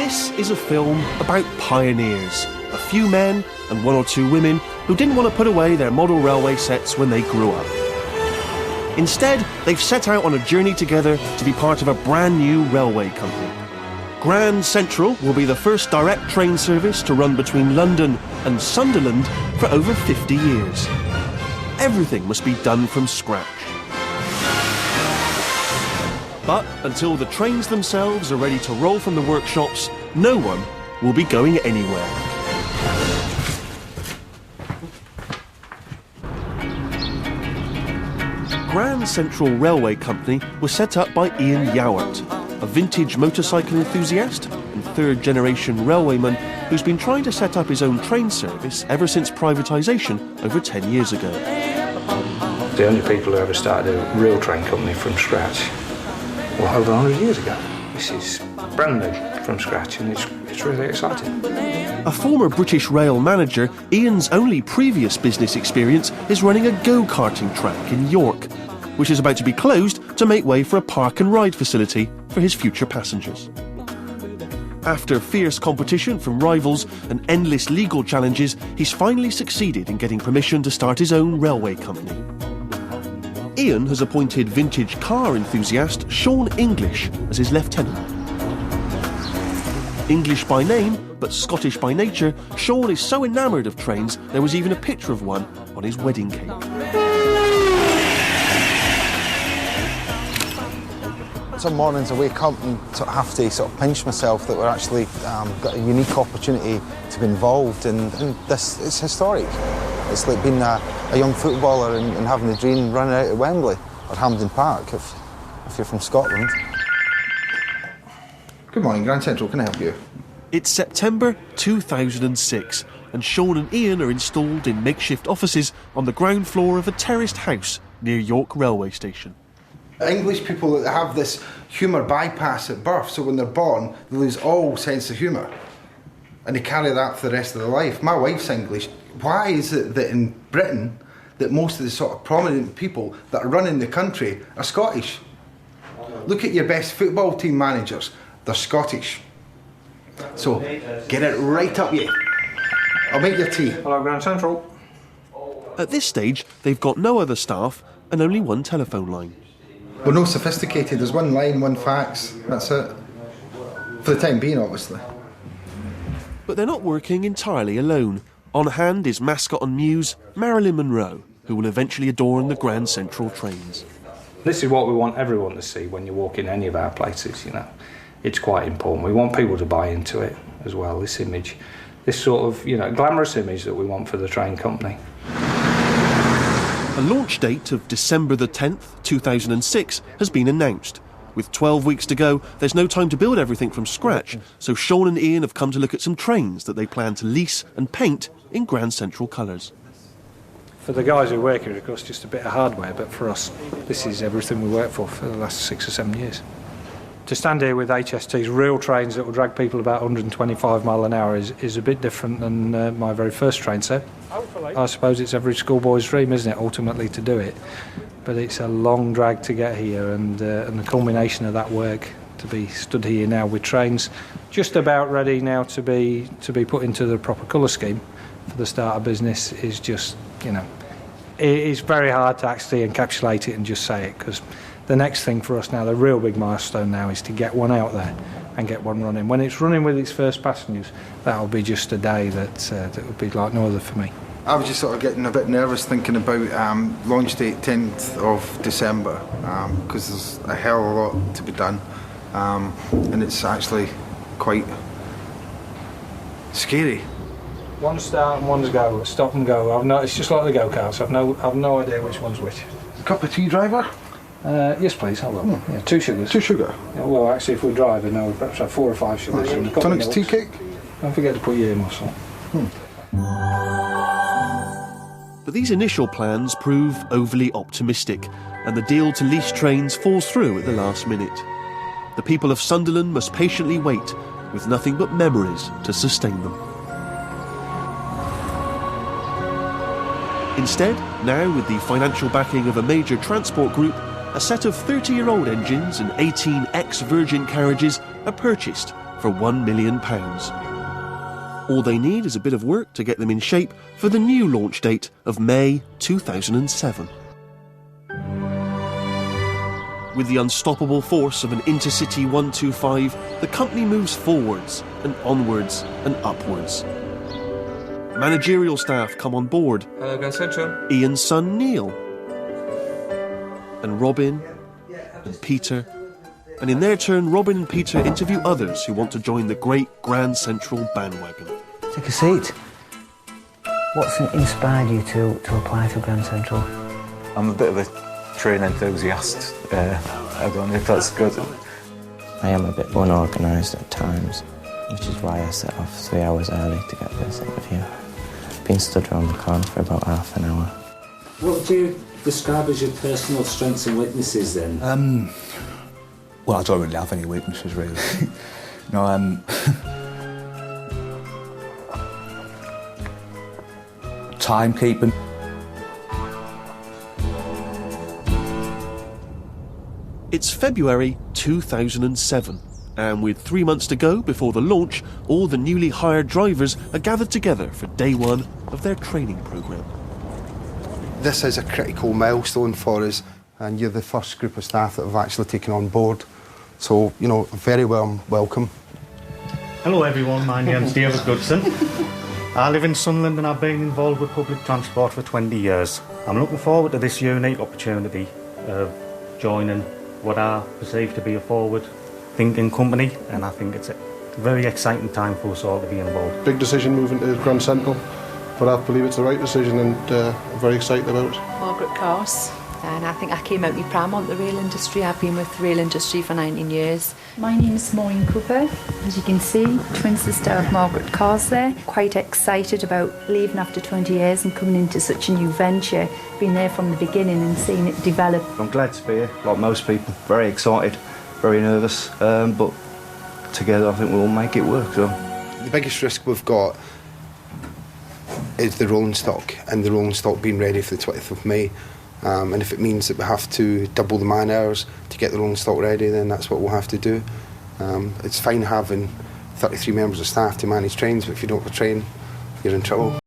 This is a film about pioneers, a few men and one or two women who didn't want to put away their model railway sets when they grew up. Instead, they've set out on a journey together to be part of a brand new railway company. Grand Central will be the first direct train service to run between London and Sunderland for over 50 years. Everything must be done from scratch. But until the trains themselves are ready to roll from the workshops, no one will be going anywhere. Grand Central Railway Company was set up by Ian Yeowart, a vintage motorcycle enthusiast and third-generation railwayman who's been trying to set up his own train service ever since privatisation over 10 years ago. The only people who ever started a real train company from scratch, well, over 100 years ago. This is brand new from scratch, and it's really exciting. A former British rail manager, Ian's only previous business experience is running a go-karting track in York, which is about to be closed to make way for a park and ride facility for his future passengers. After fierce competition from rivals and endless legal challenges, he's finally succeeded in getting permission to start his own railway company. Ian has appointed vintage car enthusiast Sean English as his lieutenant. English by name, but Scottish by nature, Sean is so enamoured of trains there was even a picture of one on his wedding cake. Some mornings I wake up and have to sort of pinch myself that we're actually got a unique opportunity to be involved in this. It's historic. It's like being a young footballer and having a dream running out at Wembley or Hampden Park if you're from Scotland. Good morning, Grand Central, can I help you? It's September 2006 and Sean and Ian are installed in makeshift offices on the ground floor of a terraced house near York railway station. English people have this humour bypass at birth, so when they're born, they lose all sense of humour. And they carry that for the rest of their life. My wife's English. Why is it that in Britain, that most of the sort of prominent people that are running the country are Scottish? Look at your best football team managers. They're Scottish. So, get it right up you. I'll make your tea. Hello, Grand Central. At this stage, they've got no other staff and only one telephone line. We're no sophisticated. There's one line, one fax. That's it. For the time being, obviously. But they're not working entirely alone. On hand is mascot and muse Marilyn Monroe, who will eventually adorn the Grand Central trains. This is what we want everyone to see when you walk in any of our places, you know. It's quite important. We want people to buy into it as well, this image. This sort of, you know, glamorous image that we want for the train company. A launch date of December the 10th, 2006 has been announced. With 12 weeks to go, there's no time to build everything from scratch, so Sean and Ian have come to look at some trains that they plan to lease and paint in Grand Central colours. For the guys who work here, of course, just a bit of hardware, but for us, this is everything we work for the last 6 or 7 years. To stand here with HST's real trains that will drag people about 125 mile an hour is a bit different than my very first train set. I suppose it's every schoolboy's dream, isn't it, ultimately, to do it? But it's a long drag to get here, and the culmination of that work to be stood here now with trains just about ready now to be put into the proper colour scheme for the start of business is just, you know, it's very hard to actually encapsulate it and just say it, because the next thing for us now, the real big milestone now, is to get one out there and get one running. When it's running with its first passengers, that'll be just a day that would be like no other for me. I was just sort of getting a bit nervous thinking about launch date 10th of December because there's a hell of a lot to be done and it's actually quite scary. One start and one's go, stop and go. It's just like the go-karts. I've no idea which one's which. A cup of tea, driver? Yes, please. Hold on. Yeah, 2 sugars. 2 sugar? Yeah, well, actually, if we drive, then we'll perhaps have 4 or 5 sugars. Tonic's tea cake? Don't forget to put your earmuffs on. But these initial plans prove overly optimistic, and the deal to lease trains falls through at the last minute. The people of Sunderland must patiently wait, with nothing but memories to sustain them. Instead, now with the financial backing of a major transport group, a set of 30-year-old engines and 18 ex-Virgin carriages are purchased for £1 million. All they need is a bit of work to get them in shape for the new launch date of May 2007. With the unstoppable force of an Intercity 125, the company moves forwards and onwards and upwards. Managerial staff come on board. Hello, Grand Central. Ian's son Neil, and Robin, and Peter, and in their turn Robin and Peter interview others who want to join the great Grand Central bandwagon. Take a seat. What's inspired you to apply for Grand Central? I'm a bit of a train enthusiast. I don't know if that's good. I am a bit unorganised at times, which is why I set off 3 hours early to get this interview. I've been stood around the corner for about half an hour. What do you describe as your personal strengths and weaknesses then? Well, I don't really have any weaknesses, really. Timekeeping. It's February 2007, and with 3 months to go before the launch, all the newly hired drivers are gathered together for day one of their training programme. This is a critical milestone for us, and you're the first group of staff that have actually taken on board. So, you know, very warm welcome. Hello everyone, my name's David Goodson. I live in Sunderland and I've been involved with public transport for 20 years. I'm looking forward to this unique opportunity of joining what I perceive to be a forward-thinking company, and I think it's a very exciting time for us all to be involved. Big decision moving to Grand Central, but I believe it's the right decision and I'm very excited about it. Margaret Carse, and I think I came out my pram on the rail industry. I've been with the rail industry for 19 years. My name is Maureen Cooper. As you can see, twin sister of Margaret Carse there. Quite excited about leaving after 20 years and coming into such a new venture. Been there from the beginning and seeing it develop. I'm glad to be here, like most people. Very excited, very nervous, but together I think we'll make it work. So. The biggest risk we've got is the rolling stock, and the rolling stock being ready for the 20th of May. And if it means that we have to double the man hours to get the rolling stock ready, then that's what we'll have to do. It's fine having 33 members of staff to manage trains, but if you don't have a train, you're in trouble.